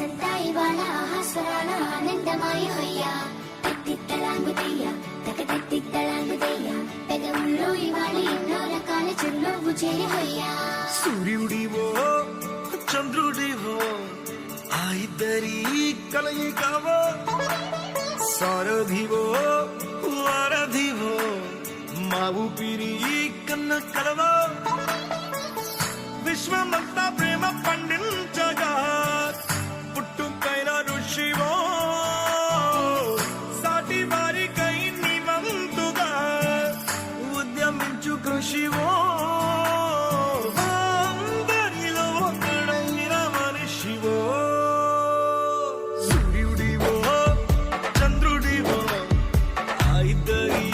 మనసంతా ఇవాళ ఆహాస్వరాల ఆనందమాయ హొయ్యా తిత్తలాంగుతయ్య తకతిత్తలాంగుతయ్య పెదవుల్లో ఇవాళ ఎన్నో రకాల చిరునవ్వు చేరి హొయ్యా సూర్యుడివో చంద్రుడివో ఆ ఇద్దరి కలయికవో సారథివో వారధివో మా ఊపిరి కన్న కలవో విశ్వమంతా ప్రేమ పండించగా పుట్టుకైన ఋషివో సాటి వారికై నివంతుగా ఉద్యమించు కృషివో అందరిలో ఒకడైన మనిషివో సూర్యుడివో చంద్రుడివో ఆ ఇద్దరి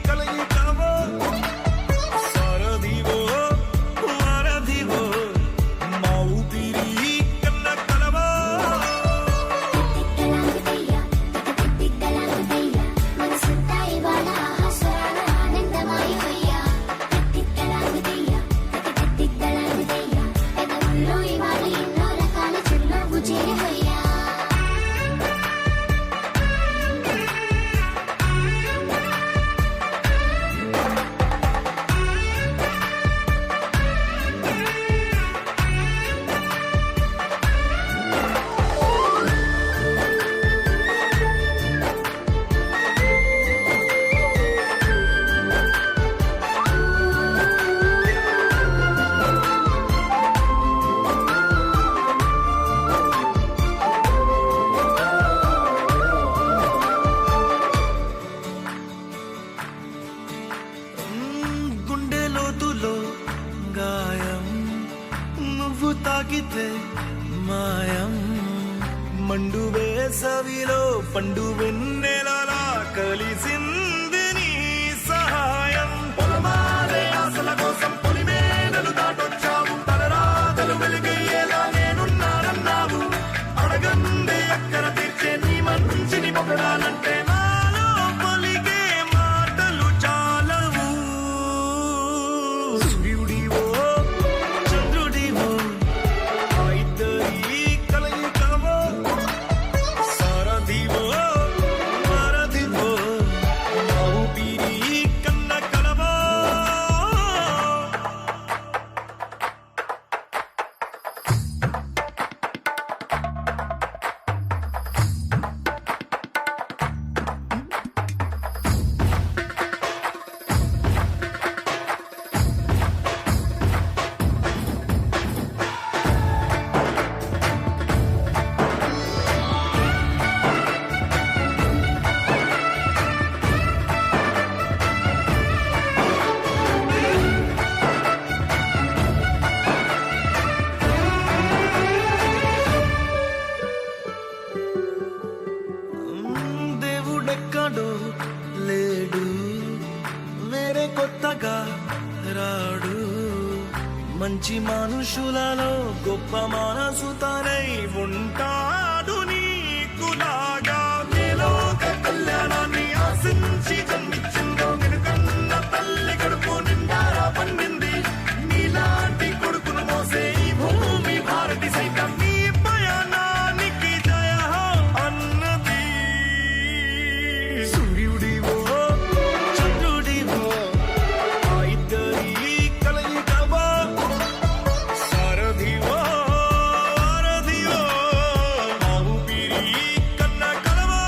కలయికవో సారథివో వారధివో మా ఊపిరి కన్న కలవో తిత్తలాంగుతయ్య తకతిత్తలాంగుతయ్య మనసంతా ఇవాళ ఆహాస్వరాల ఆనందమాయ హొయ్యా తిత్తలాంగుతయ్య తకతిత్తలాంగుతయ్య పెదవుల్లో ఇవాళ ఎన్నో రకాల చిరునవ్వు చేరి హొయ్యా గుండె లోతులో గాయం నువ్వు తాకితే మాయం మండు వేసవిలో పండు వెన్నెలలా కలిసింది నీ సహాయం పొలమారే ఆశల కోసం పొలిమేనలు దాటొచ్చావు తలరాతలు వెలిగయ్యేలా నేనున్నానన్నావు అడగందే అక్కర తీర్చే నీ మంచిని పొగడాలంటే నాలో పలికే మాటలు చాలవు సూర్యుడివో చంద్రుడివో ఆ ఇద్దరి కలయికవో సారథివో వారధివో మా ఊపిరి కన్న కలవో దేవుడెక్కడో లేడు వేరే కొత్తగా రాడు మంచి మనుషులలో గొప్ప మనసు తనై ఉంటాడు నీకులాగా నీలోక కళ్యాణాన్ని ఆశించి జన్మించిందో వెనుకన్న తల్లి కడుపు నిండారా పండింది నీలాంటి కొడుకును మోసే ఈ భూమి భారతి సైతం నీ పయనానికి జయ అన్నది సూర్యుడివో చంద్రుడివో ఆ ఇద్దరి కలయికవో సారథివో వారధివో మా ఊపిరి కన్న కలవో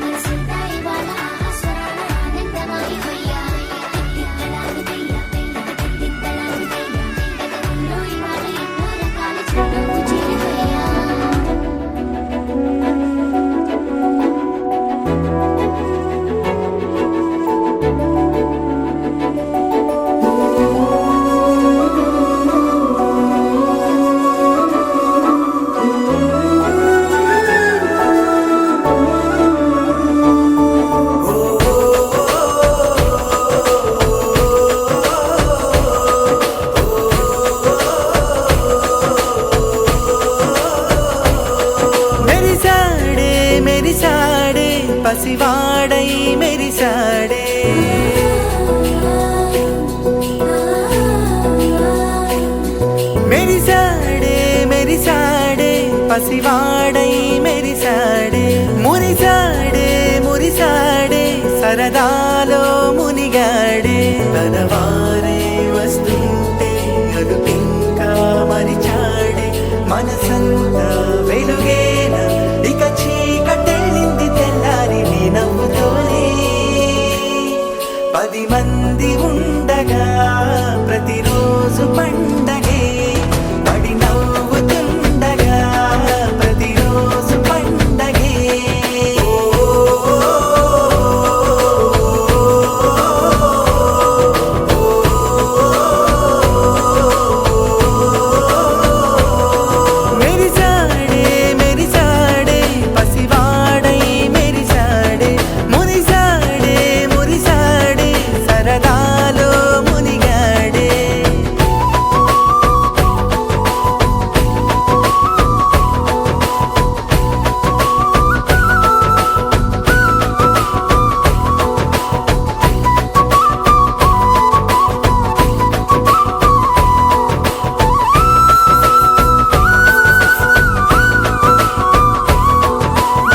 మనసంతా ఇవాళ ఆహాస్వరాల ఆనందమాయ హొయ్యా తిత్తలాంగుతయ్య తకతిత్తలాంగుతయ్య పెదవుల్లో ఇవాళ ఎన్నో రకాల చిరునవ్వు చేరి హొయ్యా మెరిసాడే పసివాడై మెరిసాడే పసివాడై మెరిసాడే మురిసాడే మురిసాడే సరదాలో మునిగాడే తనవారే వస్తుంటే అదుపింకా మరిచాడే మనసంతా వెలుగేన ఇక చీకటెళ్ళింది తెల్లారి నీ నవ్వుతోనే 10 మంది ఉండగా ప్రతిరోజు పండగే పడి నవ్వుతుండగా ప్రతిరోజు పండగే మెరిసాడే మెరిసాడే పసివాడై మెరిసాడే మురిసాడే మురిసాడే సరదాలో మునిగాడే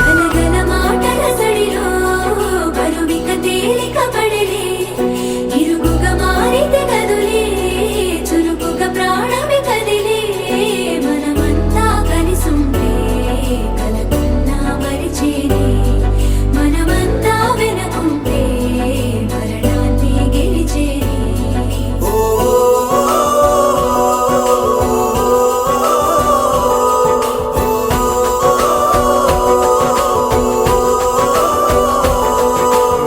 గలగల మాటల సడిలో బరువిక తేలిక పడలే ఇరుగుగా మారితే కదులే చురుకుగా ప్రాణమి కదిలే మనమంతా కలిసుంటే కలకున్నా మరిచేనే మనమంతా వెనకుంటే మరణాన్ని గెలిచేనే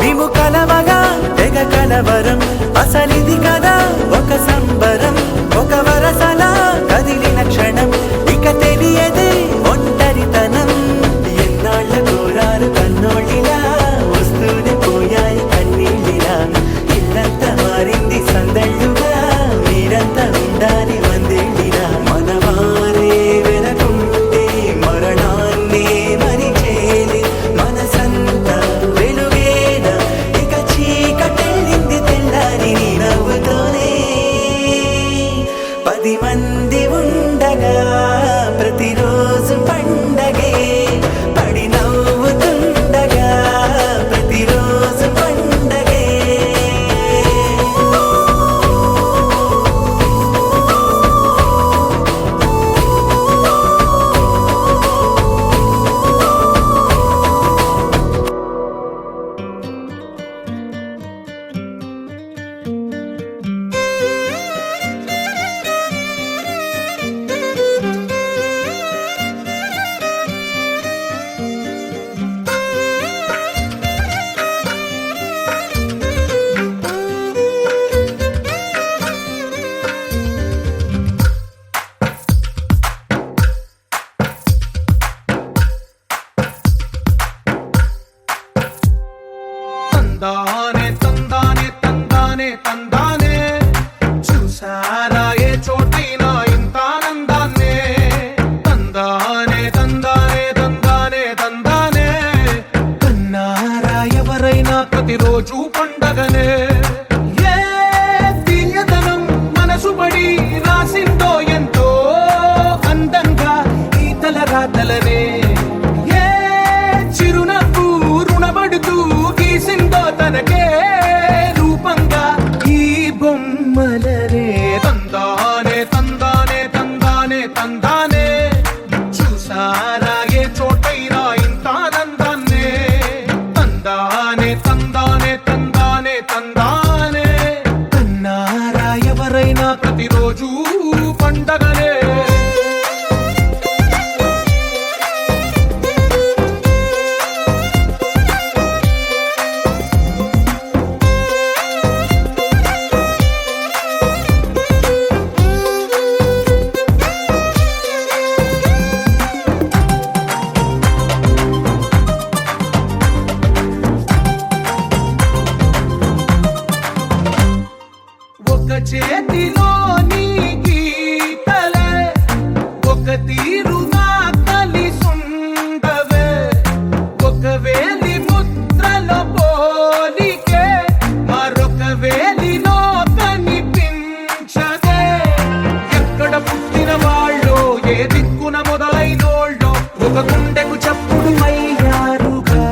మేము కలవగా తెగ కలవరం అసలిది కదా ఒక సంబరం ఒక వరసలా కదిలిన క్షణం ఇక తెలియదే ఒంటరితనం ఎన్నాళ్ళ కోరారు కన్నోళ్ళిలా వస్తూనే పోయాయి కన్నీళ్ళిలా ఇల్లంతా మారింది సందళ్ళుగా మీరంతా ఉండాలి వందేళ్ళిలా మనవారే వెనకుంటే మరణాన్నే మరిచేలి మనసంతా వెలుగేన ఇక చీకటెళ్ళింది తెల్లారి నీ నవ్వుతోనే 10 మంది ఉండగా ప్రతిరోజు పండగే పడి నవ్వుతుండగా ప్రతిరోజు పండగే తందానే తందానే తందానే తందానే చూసారా ఏ చోటైనా ఇంత ఆనందాన్నే తందానే తందానే తందానే తందానే కన్నారా ఎవరైనా ప్రతిరోజు పండగనే ఏ తీయదనం మనసు పడి రాసిందో ఎంతో అందంగా ఈ తలరాతలనే ఏ చిరునవ్వు రుణపడుతూ గీసిందో తనకే రూపంగా ఈ బొమ్మలనే తందానే తందానే తందానే తందానే చూసారా ఏ చోటైనా ఇంత ఆనందాన్నే తందానే తందానే తందానే తందానే కన్నారా ఎవరైనా ప్రతిరోజు పండగనే ఒక గుండెకు చప్పుడు అయ్యారుగా.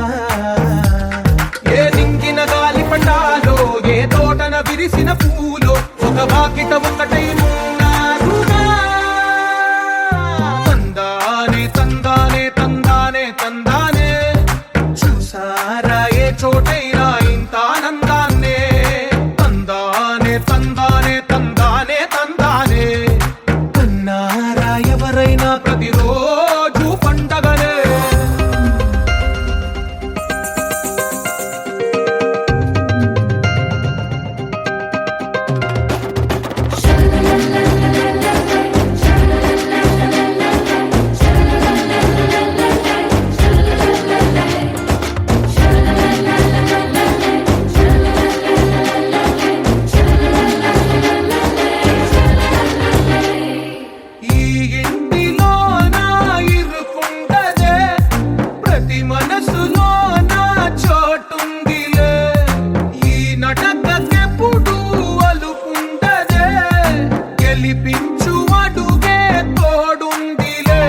ఏ నింగిన గాలి పటాలో, ఏ తోటన విరిసిన పూలో, ఒక వాకిట ఒకటై ఉన్నారుగా. తందానే తందానే తందానే తందానే, చూసారా ఏ చోటైనా ఇంత ఆనందాన్నే. తందానే తందానే తందానే తందానే, కన్నారా ఎవరైనా ప్రతిరోజు పండగనే. ఈ ఇంటిలో నా ఇరుకుండదే, ప్రతి మనసులో నా చోటుందిలే. ఈ నటకెప్పుడు అలుకుండదే, గెలిపించు అడుగే తోడుందిలే.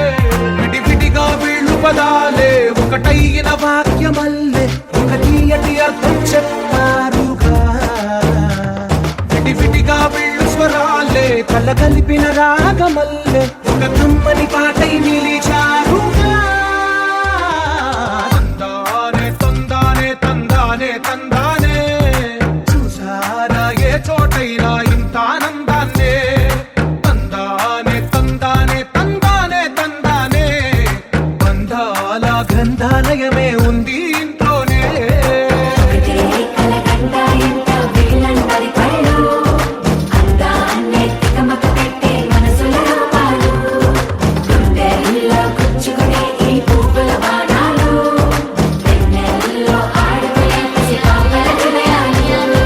విడివిడిగా వీళ్ళు పదాలే ఒకటైన వాక్యమల్లే, ఒక తీయటి అర్థం చెప్పారుగా. విడివిడిగా వీళ్ళు స్వరాలే కలగలిపిన రాగమల్లే, ఒక కమ్మని పాటై నిలిచారుగా. తందానే తందానే తందానే తందానే, చూసారా ఏ చోటైనా ఇంత ఆనందాన్నే. తందానే తందానే తందానే తందానే, బంధాల గ్రంథాలయమే ఉంది ఇంట్లోనే. ఒకటే కలగంట ఎంత వీళ్ళందరి కళ్ళు, అందాన్నే తికమక పెట్టే మనసుల రూపాలు, గుండెల్లో గుచ్చుకునే ఈ పువ్వుల బాణాలు, వెన్నెల్లో ఆడుకునే పసిపాపల హృదయాలు.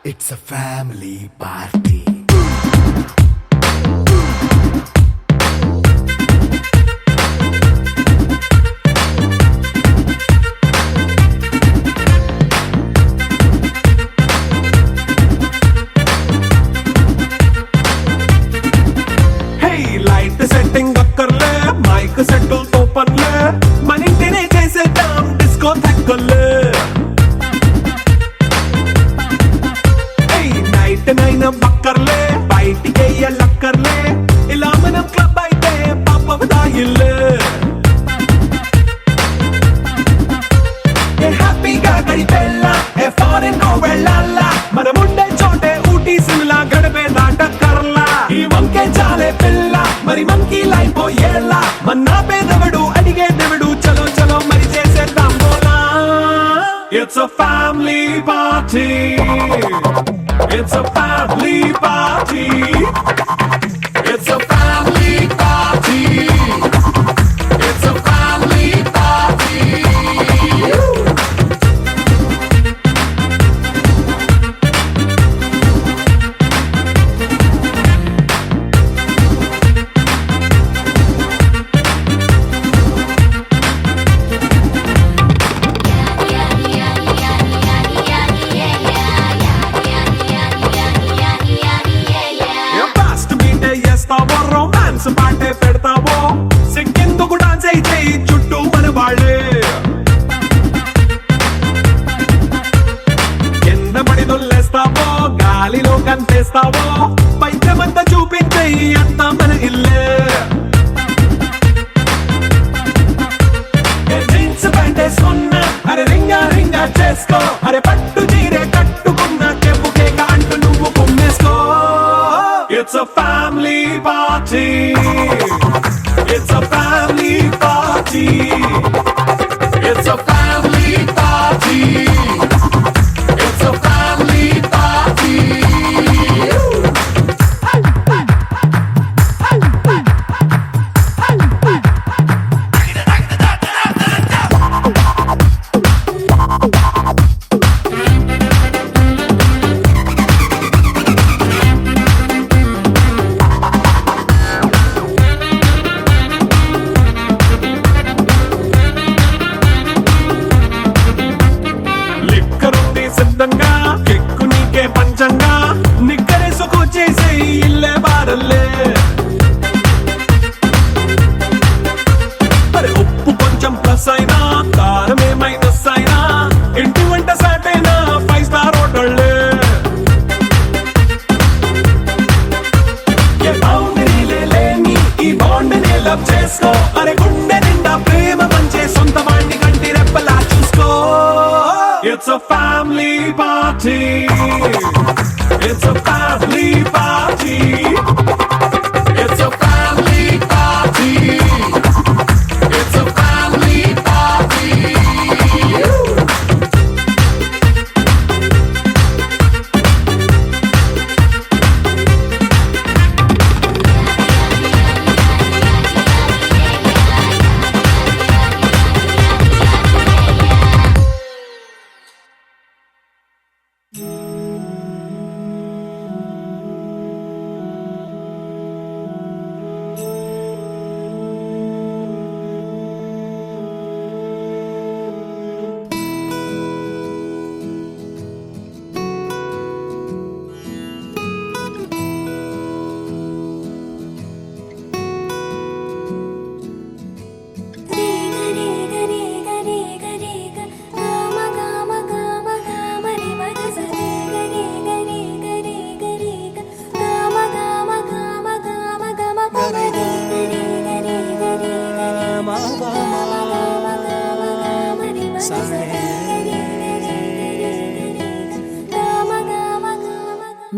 It's a family party. Hey, light setting అక్కర్లే, మైక్ సెట్టుల్ తో పనులే, మన ఇంటినే చేసేద్దాం డిస్కో థక్కర్లే. నైట్ నైన్ బక్కర్లే, బయటికెయ్యలక్కర్లే, ఇలా మనం క్లబ్ అయితే పాపం దాయిల్లే. ఏ హ్యాపీగా గడిపెళ్ళా, ఏ ఫారెన్ కో వెళ్ళాలా, మనముండే చోటే ఊటీ సిమ్లా గడిపే దాటక్కర్లా. ఈ వంకే చాలే పిల్ల, మరి మంకీ లైఫ్ ఏళ్ళ, మన్నా పేదవడు అడిగే దేవుడు, చలో చలో మరి చేసేద్దాం బోలా. It's a family party. It's a family party. It's a family party. It's a family party. Fast బీటే చేస్తావో, రొమాన్స్ పాటే పెడతావో, సిగ్గెందుకు డాన్స్ అయితే చుట్టూ మన వాళ్ళే. కింద పడి దొల్లేస్తావో, గాలిలో కంతేస్తావో, పైద్యమంతా చూపించే అంతా మన ఇల్లే. జీన్స్ ప్యాంట్ వేసుకున్నా, అరే రింగా రింగా చేసుకో, అరే పట్టు చీరే కట్టుకున్న కెప్పు కేక అంటూ నువ్వు కుమ్మేసుకో. It's a family party. It's a family party. It's a family party. It's a family party. It's a family party. It's a family party. It's a family party. It's a family party.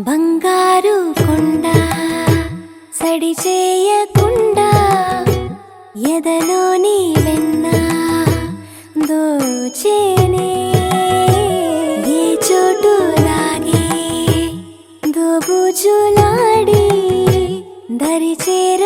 బంగారు కొండ సడి చేయకుండా ఎదలోని వెన్న దోచేనే ఏ చోటు లాగే దోబుజులాడి దరి చేర